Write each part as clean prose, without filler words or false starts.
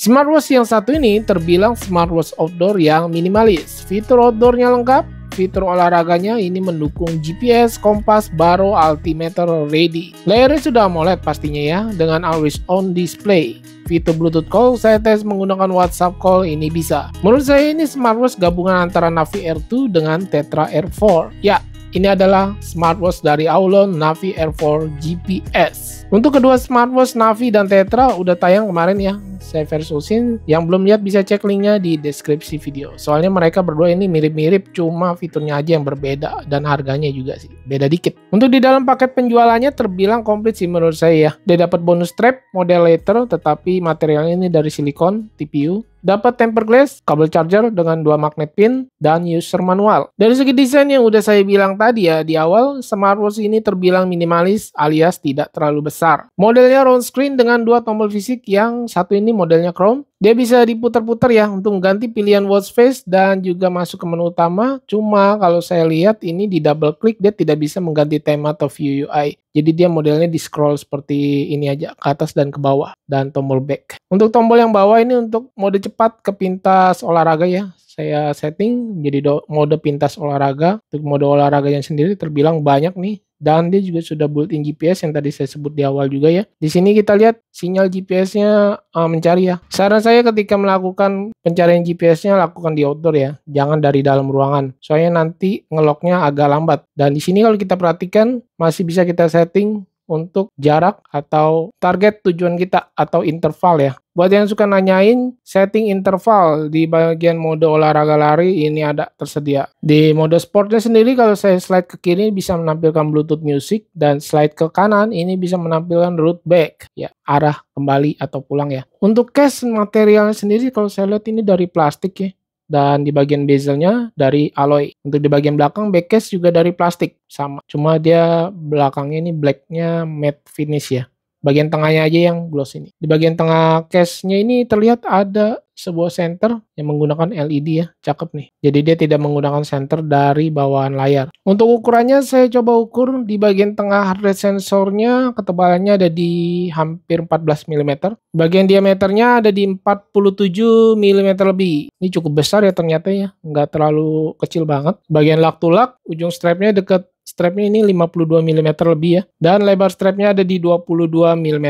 Smartwatch yang satu ini terbilang smartwatch outdoor yang minimalis. Fitur outdoornya lengkap, fitur olahraganya ini mendukung GPS, kompas, baro, altimeter ready. Layarnya sudah AMOLED pastinya ya, dengan always on display. Fitur Bluetooth call, saya tes menggunakan WhatsApp call ini bisa. Menurut saya ini smartwatch gabungan antara Navi Air 2 dengan Tetra Air 4. Ya, ini adalah smartwatch dari Aulon Navi Air 4 GPS. Untuk kedua smartwatch Navi dan Tetra udah tayang kemarin ya. Saya versusin, yang belum lihat bisa cek linknya di deskripsi video. Soalnya mereka berdua ini mirip-mirip, cuma fiturnya aja yang berbeda dan harganya juga sih beda dikit. Untuk di dalam paket penjualannya terbilang komplit sih menurut saya ya. Dia dapat bonus strap model leather, tetapi materialnya ini dari silikon TPU. Dapat tempered glass, kabel charger dengan 2 magnet pin, dan user manual. Dari segi desain yang udah saya bilang tadi ya di awal, smartwatch ini terbilang minimalis alias tidak terlalu besar. Modelnya round screen dengan 2 tombol fisik, yang satu ini modelnya Crown. Dia bisa diputar-putar ya untuk mengganti pilihan watch face dan juga masuk ke menu utama. Cuma kalau saya lihat ini di double klik dia tidak bisa mengganti tema atau view UI. Jadi dia modelnya di scroll seperti ini aja, ke atas dan ke bawah, dan tombol back. Untuk tombol yang bawah ini untuk mode cepat ke pintas olahraga ya. Saya setting jadi mode pintas olahraga. Untuk mode olahraganya sendiri terbilang banyak nih. Dan dia juga sudah built-in GPS yang tadi saya sebut di awal juga ya. Di sini kita lihat sinyal GPS-nya mencari ya. Saran saya ketika melakukan pencarian GPS-nya lakukan di outdoor ya. Jangan dari dalam ruangan. Soalnya nanti ngeloknya agak lambat. Dan di sini kalau kita perhatikan masih bisa kita setting untuk jarak atau target tujuan kita atau interval ya. Buat yang suka nanyain, setting interval di bagian mode olahraga lari ini ada tersedia. Di mode sportnya sendiri kalau saya slide ke kiri bisa menampilkan Bluetooth music, dan slide ke kanan ini bisa menampilkan route back ya, arah kembali atau pulang ya. Untuk case materialnya sendiri kalau saya lihat ini dari plastik ya. Dan di bagian bezelnya dari alloy. Untuk di bagian belakang backcase juga dari plastik sama. Cuma dia belakangnya ini blacknya matte finish ya. Bagian tengahnya aja yang gloss ini. Di bagian tengah case-nya ini terlihat ada sebuah senter yang menggunakan LED ya. Cakep nih. Jadi dia tidak menggunakan senter dari bawahan layar. Untuk ukurannya saya coba ukur di bagian tengah heart rate sensornya, ketebalannya ada di hampir 14 mm. Bagian diameternya ada di 47 mm lebih. Ini cukup besar ya ternyata ya. Nggak terlalu kecil banget. Bagian lug to lug, ujung strapnya dekat strapnya ini 52 mm lebih ya. Dan lebar strapnya ada di 22 mm.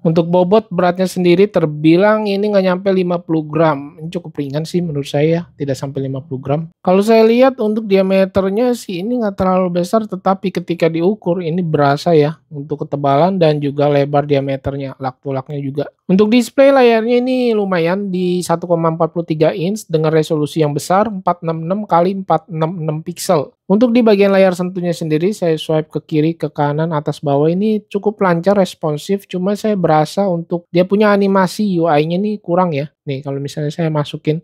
Untuk bobot beratnya sendiri terbilang ini nggak nyampe 50 gram. Ini cukup ringan sih menurut saya, tidak sampai 50 gram. Kalau saya lihat untuk diameternya sih ini nggak terlalu besar, tetapi ketika diukur ini berasa ya untuk ketebalan dan juga lebar diameternya, lug-to-lugnya juga. Untuk display layarnya ini lumayan di 1,43 inch dengan resolusi yang besar 466 x 466 pixel. Untuk di bagian layar sentuhnya sendiri saya swipe ke kiri, ke kanan, atas, bawah ini cukup lancar, responsif. Cuma saya berasa untuk dia punya animasi UI-nya nih kurang ya. Nih kalau misalnya saya masukin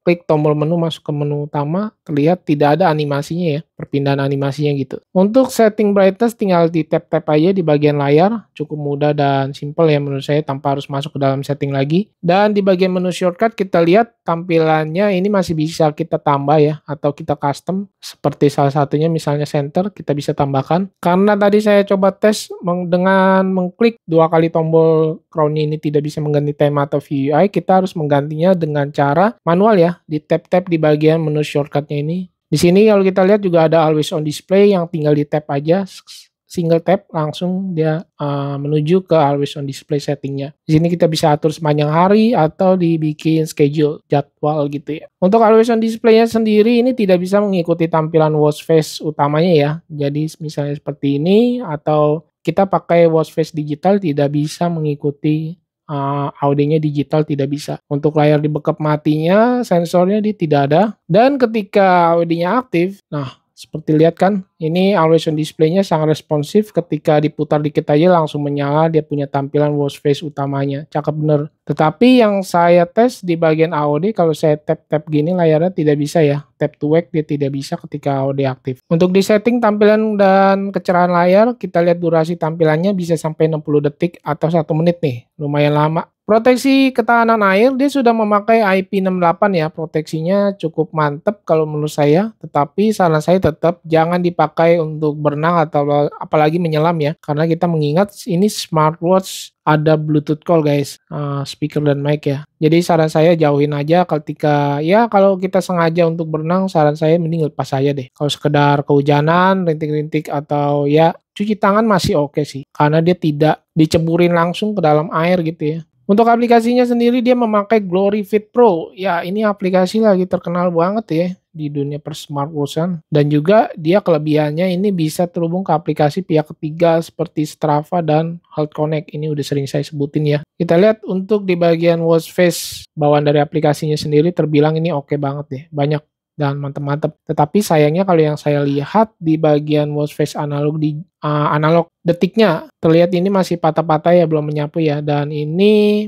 klik tombol menu masuk ke menu utama, terlihat tidak ada animasinya ya, perpindahan animasinya gitu. Untuk setting brightness tinggal di tap-tap aja di bagian layar, cukup mudah dan simple ya menurut saya tanpa harus masuk ke dalam setting lagi. Dan di bagian menu shortcut kita lihat tampilannya ini masih bisa kita tambah ya, atau kita custom seperti salah satunya misalnya center kita bisa tambahkan. Karena tadi saya coba tes dengan mengklik 2 kali tombol crown ini tidak bisa mengganti tema atau VUI, kita harus menggantinya dengan cara manual ya, di tap-tap di bagian menu shortcutnya ini. Di sini kalau kita lihat juga ada always on display yang tinggal di tap aja, single tap langsung dia menuju ke always on display settingnya. Di sini kita bisa atur sepanjang hari atau dibikin schedule, jadwal gitu ya. Untuk always on display-nya sendiri ini tidak bisa mengikuti tampilan watch face utamanya ya. Jadi misalnya seperti ini, atau kita pakai watch face digital tidak bisa mengikuti audionya digital, tidak bisa. Untuk layar di backup matinya, sensornya tidak ada. Dan ketika audionya aktif, nah seperti lihat kan, ini always on display-nya sangat responsif, ketika diputar dikit aja langsung menyala, dia punya tampilan watch face utamanya, cakep bener. Tetapi yang saya tes di bagian AOD, kalau saya tap-tap gini layarnya tidak bisa ya, tap to wake dia tidak bisa ketika AOD aktif. Untuk di setting tampilan dan kecerahan layar, kita lihat durasi tampilannya bisa sampai 60 detik atau 1 menit nih, lumayan lama. Proteksi ketahanan air dia sudah memakai IP68 ya, proteksinya cukup mantep kalau menurut saya, tetapi saran saya tetap jangan dipakai untuk berenang atau apalagi menyelam ya, karena kita mengingat ini smartwatch ada Bluetooth call guys, speaker dan mic ya. Jadi saran saya jauhin aja ketika ya kalau kita sengaja untuk berenang, saran saya mending lepas aja deh. Kalau sekedar kehujanan, rintik-rintik atau ya cuci tangan masih oke sih, karena dia tidak diceburin langsung ke dalam air gitu ya. Untuk aplikasinya sendiri dia memakai Glory Fit Pro. Ya, ini aplikasi lagi terkenal banget ya di dunia per-smartwatchan. Dan juga dia kelebihannya ini bisa terhubung ke aplikasi pihak ketiga seperti Strava dan Health Connect. Ini udah sering saya sebutin ya. Kita lihat untuk di bagian watch face bawaan dari aplikasinya sendiri terbilang ini oke banget deh. Banyak dan mantep-mantep. Tetapi sayangnya kalau yang saya lihat di bagian watch face analog di analog detiknya terlihat ini masih patah-patah ya, belum menyapu ya. Dan ini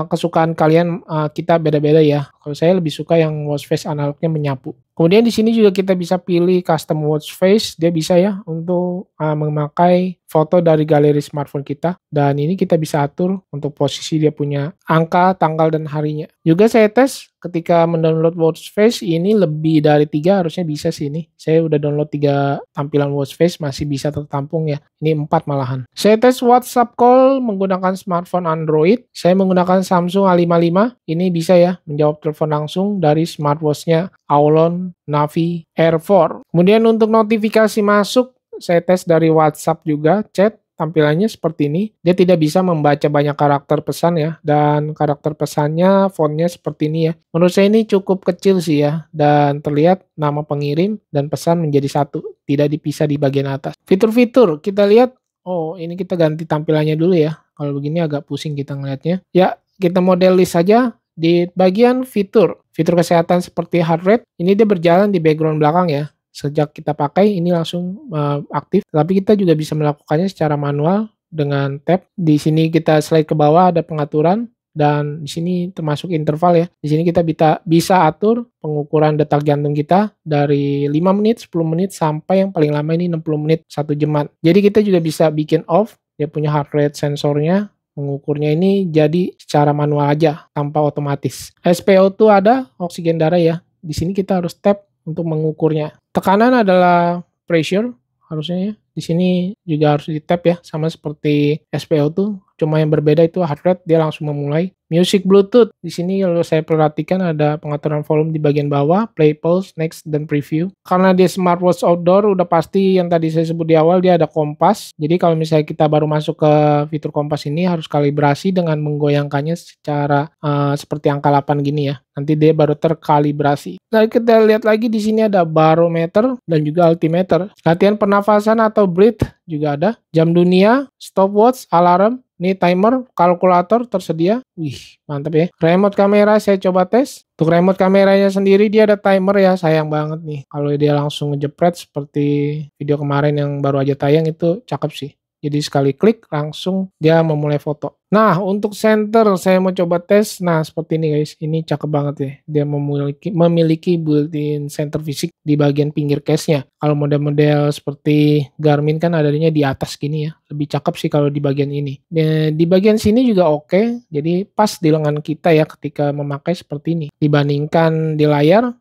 kesukaan kalian kita beda-beda ya. Kalau saya lebih suka yang watch face analognya menyapu. Kemudian di sini juga kita bisa pilih custom watch face, dia bisa ya untuk memakai foto dari galeri smartphone kita. Dan ini kita bisa atur untuk posisi dia punya angka, tanggal dan harinya. Juga saya tes ketika mendownload watch face ini lebih dari 3 harusnya bisa sih ini. Saya udah download 3 tampilan watch face masih bisa tertampung ya. Ini 4 malahan. Saya tes WhatsApp call menggunakan smartphone Android. Saya menggunakan Samsung A55. Ini bisa ya menjawab telepon langsung dari smartwatch-nya Aulon Navi Air 4. Kemudian untuk notifikasi masuk, saya tes dari WhatsApp juga, chat. Tampilannya seperti ini. Dia tidak bisa membaca banyak karakter pesan ya. Dan karakter pesannya fontnya seperti ini ya. Menurut saya ini cukup kecil sih ya. Dan terlihat nama pengirim dan pesan menjadi satu. Tidak dipisah di bagian atas. Fitur-fitur kita lihat. Oh ini kita ganti tampilannya dulu ya. Kalau begini agak pusing kita ngelihatnya. Ya kita model list saja. Di bagian fitur. Fitur kesehatan seperti heart rate. Ini dia berjalan di background belakang ya. Sejak kita pakai ini langsung aktif, tapi kita juga bisa melakukannya secara manual dengan tab. Di sini kita slide ke bawah ada pengaturan dan di sini termasuk interval ya. Di sini kita bisa atur pengukuran detak jantung kita dari 5 menit, 10 menit sampai yang paling lama ini 60 menit 1 jaman. Jadi kita juga bisa bikin off, dia punya heart rate sensornya. Mengukurnya ini jadi secara manual aja tanpa otomatis. SpO2 ada, oksigen darah ya. Di sini kita harus tap untuk mengukurnya. Tekanan adalah pressure harusnya ya. Di sini juga harus di tap ya, sama seperti SpO2. Cuma yang berbeda itu heart rate, dia langsung memulai. Music Bluetooth, di sini kalau saya perhatikan ada pengaturan volume di bagian bawah, play, pause, next, dan preview. Karena dia smartwatch outdoor, udah pasti yang tadi saya sebut di awal, dia ada kompas. Jadi kalau misalnya kita baru masuk ke fitur kompas ini, harus kalibrasi dengan menggoyangkannya secara seperti angka 8 gini ya. Nanti dia baru terkalibrasi. Nah kita lihat lagi di sini ada barometer dan juga altimeter. Latihan pernafasan atau breath juga ada. Jam dunia, stopwatch, alarm. Ini timer, kalkulator tersedia. Wih, mantap ya. Remote kamera saya coba tes. Untuk remote kameranya sendiri dia ada timer ya, sayang banget nih. Kalau dia langsung ngejepret seperti video kemarin yang baru aja tayang itu cakep sih. Jadi sekali klik langsung dia memulai foto. Nah untuk center saya mau coba tes. Nah seperti ini guys, ini cakep banget ya. Dia memiliki built-in center fisik di bagian pinggir case-nya. Kalau model-model seperti Garmin kan adanya di atas gini ya. Lebih cakep sih kalau di bagian ini. Di bagian sini juga oke. Jadi pas di lengan kita ya ketika memakai seperti ini. Dibandingkan di layar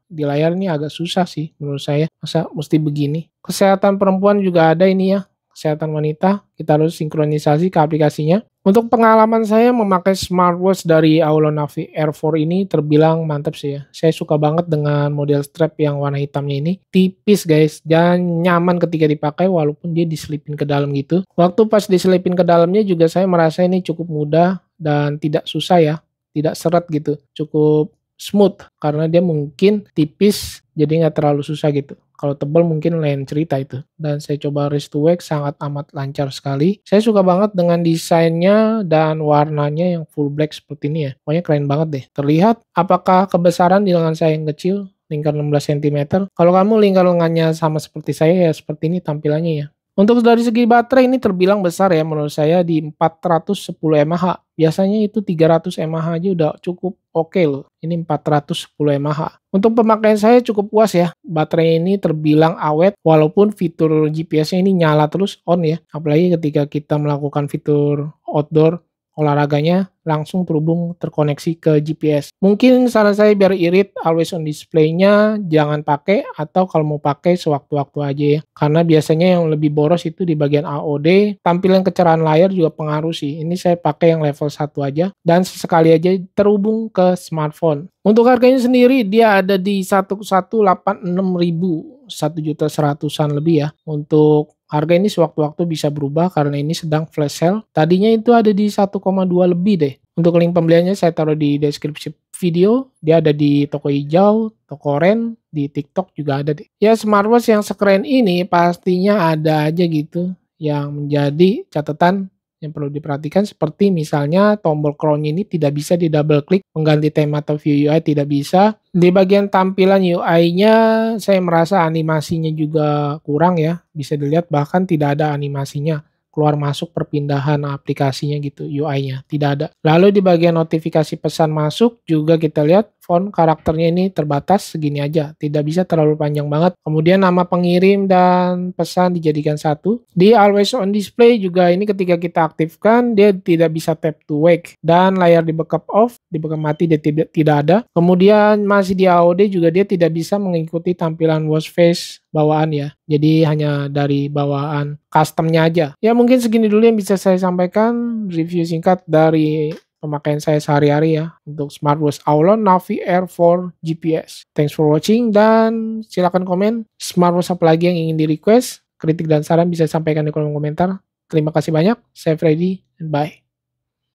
ini agak susah sih menurut saya. Masa mesti begini. Kesehatan perempuan juga ada ini ya. Kesehatan wanita, kita harus sinkronisasi ke aplikasinya. Untuk pengalaman saya memakai smartwatch dari Aulon Navi Air 4 ini terbilang mantap sih ya. Saya suka banget dengan model strap yang warna hitamnya ini. Tipis guys, dan nyaman ketika dipakai walaupun dia diselipin ke dalam gitu. Waktu pas diselipin ke dalamnya juga saya merasa ini cukup mudah dan tidak susah ya. Tidak seret gitu, cukup smooth karena dia mungkin tipis jadi nggak terlalu susah gitu. Kalau tebal mungkin lain cerita itu. Dan saya coba wrist to wake sangat amat lancar sekali. Saya suka banget dengan desainnya dan warnanya yang full black seperti ini ya. Pokoknya keren banget deh. Terlihat apakah kebesaran di lengan saya yang kecil, lingkar 16 cm. Kalau kamu lingkar lengannya sama seperti saya ya seperti ini tampilannya ya. Untuk dari segi baterai ini terbilang besar ya menurut saya di 410 mAh. Biasanya itu 300 mAh aja udah cukup oke loh. Ini 410 mAh. Untuk pemakaian saya cukup puas ya. Baterai ini terbilang awet walaupun fitur GPS-nya ini nyala terus on ya. Apalagi ketika kita melakukan fitur outdoor olahraganya langsung terkoneksi ke GPS. Mungkin saran saya biar irit always on display-nya jangan pakai, atau kalau mau pakai sewaktu-waktu aja ya. Karena biasanya yang lebih boros itu di bagian AOD, tampilan kecerahan layar juga pengaruh sih. Ini saya pakai yang level 1 aja dan sesekali aja terhubung ke smartphone. Untuk harganya sendiri dia ada di 1.186.000, 1.100.000-an lebih ya. Untuk harga ini sewaktu-waktu bisa berubah karena ini sedang flash sale. Tadinya itu ada di 1,2 lebih deh. Untuk link pembeliannya saya taruh di deskripsi video. Dia ada di toko hijau, toko oren, di TikTok juga ada deh. Ya smartwatch yang sekeren ini pastinya ada aja gitu yang menjadi catatan yang perlu diperhatikan, seperti misalnya tombol crown-nya ini tidak bisa di double klik, mengganti tema atau view UI tidak bisa. Di bagian tampilan UI-nya saya merasa animasinya juga kurang ya, bisa dilihat bahkan tidak ada animasinya keluar masuk perpindahan aplikasinya gitu, UI-nya tidak ada. Lalu di bagian notifikasi pesan masuk juga kita lihat font karakternya ini terbatas segini aja, tidak bisa terlalu panjang banget. Kemudian nama pengirim dan pesan dijadikan satu. Di always on display juga ini ketika kita aktifkan dia tidak bisa tap to wake, dan layar di backup off, di backup mati dia tidak ada. Kemudian masih di AOD juga dia tidak bisa mengikuti tampilan watch face bawaan ya, jadi hanya dari bawaan customnya aja. Ya mungkin segini dulu yang bisa saya sampaikan, review singkat dari pemakaian saya sehari-hari ya untuk smartwatch Aulon Navi Air 4 GPS. Thanks for watching, dan silakan komen smartwatch apa lagi yang ingin di request. Kritik dan saran bisa sampaikan di kolom komentar. Terima kasih banyak, saya Freddy, and bye.